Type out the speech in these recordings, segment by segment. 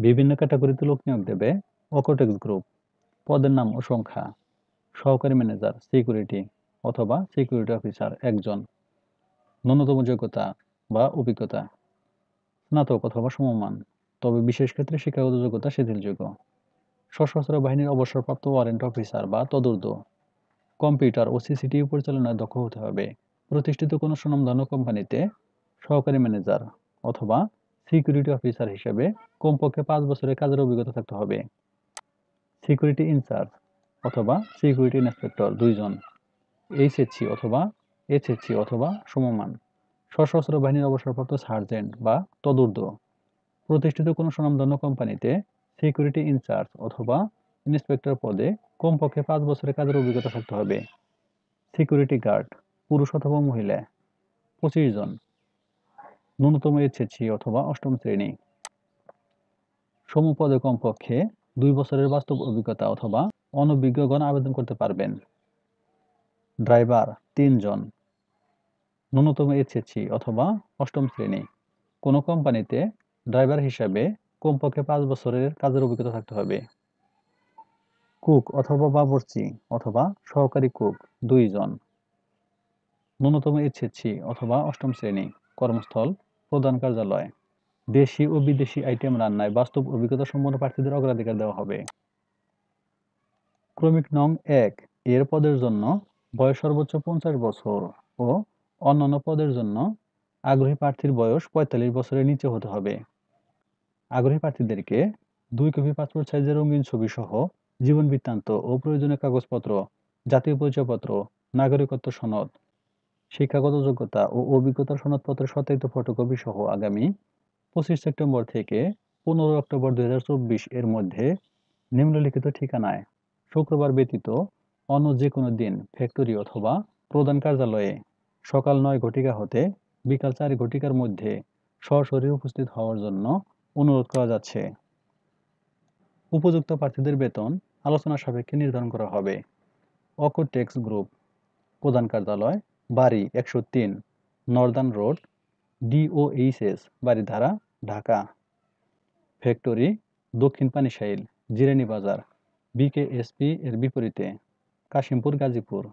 বিভিন্ন ক্যাটাগরিতে লোক নিয়োগ দেবে অকোটেক্স গ্রুপ। পদের নাম ও সংখ্যা: সহকারী ম্যানেজার সিকিউরিটি অথবা সিকিউরিটি অফিসার একজন। ন্যূনতম যোগ্যতা বা অভিজ্ঞতা: স্নাতক অথবা সমমান, তবে বিশেষ ক্ষেত্রে শিক্ষাগত যোগ্যতা শিথিলযোগ্য। সশস্ত্র বাহিনীর অবসরপ্রাপ্ত ওয়ারেন্ট অফিসার বা তদূর্ধ্ব। কম্পিউটার ও সিসিটিভি পরিচালনায় দক্ষ হতে হবে। প্রতিষ্ঠিত কোনো সুনামধন্য কোম্পানিতে সহকারী ম্যানেজার অথবা সিকিউরিটি অফিসার হিসেবে কমপক্ষে 5 বছরের কাজের অভিজ্ঞতা থাকতে হবে। সিকিউরিটি ইনচার্জ অথবা সিকিউরিটি ইন্সপেক্টর 2 জন। এইচএসসি অথবা এইচএসসি অথবা সমমান। সশস্ত্র বাহিনীর অবসরপ্রাপ্ত সার্জেন্ট বা তদূর্ধ্ব। প্রতিষ্ঠিত কোনো সুনামধন্য কোম্পানিতে সিকিউরিটি ইনচার্জ অথবা ইন্সপেক্টর পদে কমপক্ষে 5 বছরের কাজের অভিজ্ঞতা থাকতে হবে। সিকিউরিটি গার্ড পুরুষ অথবা মহিলা 25 জন। ন্যূনতম এইচএসসি অথবা অষ্টম শ্রেণী। সমপদে কমপক্ষে 2 বছরের বাস্তব অভিজ্ঞতা অথবা অনভিজ্ঞগণ আবেদন করতে পারবেন। ড্রাইভার 3 জন। ন্যূনতম এইচএসসি অথবা অষ্টম শ্রেণী। কোনো কোম্পানিতে ড্রাইভার হিসাবে কমপক্ষে 5 বছরের কাজের অভিজ্ঞতা থাকতে হবে। কুক অথবা বাবুর্চি অথবা সহকারী কুক 2 জন। ন্যূনতম এইচএসসি অথবা অষ্টম শ্রেণী। কর্মস্থল প্রধান কার্যালয়। দেশি ও বিদেশি আইটেম রান্নায় বাস্তব অভিজ্ঞতা সম্পন্ন প্রার্থীদের অগ্রাধিকার দেওয়া হবে। ক্রমিক নং 1 এর পদের জন্য বয়স সর্বোচ্চ 50 বছর ও অন্যান্য পদের জন্য আগ্রহী প্রার্থীর বয়স 45 বছরের নিচে হতে হবে। আগ্রহী প্রার্থীদেরকে 2 কপি পাসপোর্ট সাইজের রঙিন ছবি সহ জীবন বৃত্তান্ত ও প্রয়োজনীয় কাগজপত্র, জাতীয় পরিচয়পত্র, নাগরিকত্ব সনদ, শিক্ষাগত যোগ্যতা ও অভিজ্ঞতার সনদপত্রের সত্যায়িত ফটোকপি সহ আগামী 25 সেপ্টেম্বর থেকে 15 অক্টোবর 2024 এর মধ্যে নিম্নলিখিত ঠিকানায় শুক্রবার ব্যতীত অন্য যে কোনো দিন ফ্যাক্টরি অথবা প্রধান কার্যালয়ে সকাল 9 ঘটিকা হতে বিকাল 4 ঘটিকার মধ্যে সশরীরে উপস্থিত হওয়ার জন্য অনুরোধ করা যাচ্ছে। উপযুক্ত প্রার্থীদের বেতন আলোচনা সাপেক্ষে নির্ধারণ করা হবে। অকোটেক্স গ্রুপ প্রধান কার্যালয় বাড়ি 103 Northern road DOHS Baridhara Dhaka. Factory দক্ষিণ পানিশাইল জিরানী বাজার বিকেএসপি এর বিপরীতে কাশিমপুর গাজীপুর।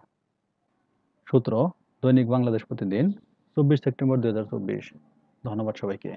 সূত্র দৈনিক বাংলাদেশ প্রতিদিন 24 সেপ্টেম্বর 2024। ধন্যবাদ সবাইকে।